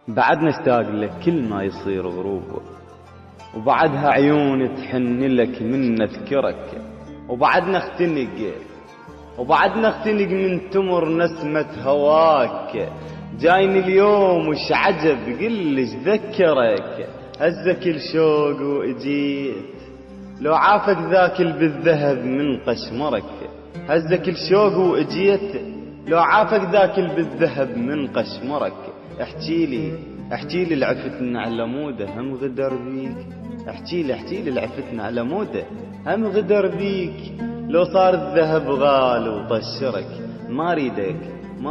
بعد نشتاق لك كل ما يصير غروب، وبعدها عيون تحن لك من نذكرك، وبعد نختنق من تمر نسمة هواك. جايني اليوم وش عجب قلش ذكرك، هزك الشوق واجيت لو عافك ذاك بالذهب من قشمرك. هزك الشوق واجيت لو عافك ذاك بالذهب من قشمرك. احكيلي العفتنا على موده هم غدر بيك. احكيلي العفتنا على موده هم غدر بيك. لو صار الذهب غال وطشرك، ما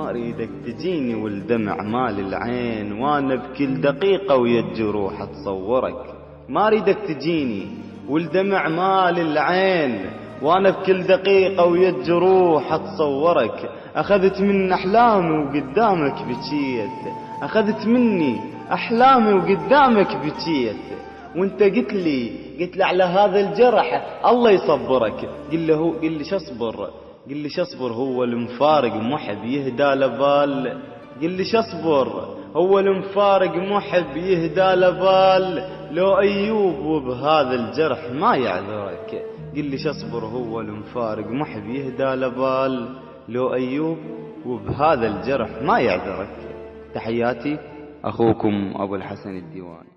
اريدك تجيني والدمع مال العين، وانا بكل دقيقة ويا الجروح اتصورك. ما اريدك تجيني والدمع مال العين، وانا بكل دقيقة ويا الجروح اتصورك. اخذت من احلامي وقدامك بكيت، اخذت مني احلامي وقدامك بكيت. وانت قلت لي على هذا الجرح الله يصبرك. قل لي شصبر هو المفارق محب يهدى لبال. قل لي شصبر هو المفارق محب يهدى لبال. لو ايوب وبهذا الجرح ما يعذرك. قل لي شصبر هو المفارق محب يهدى لبال. لو ايوب وبهذا الجرح ما يعذرك. تحياتي، اخوكم ابو الحسن الديواني.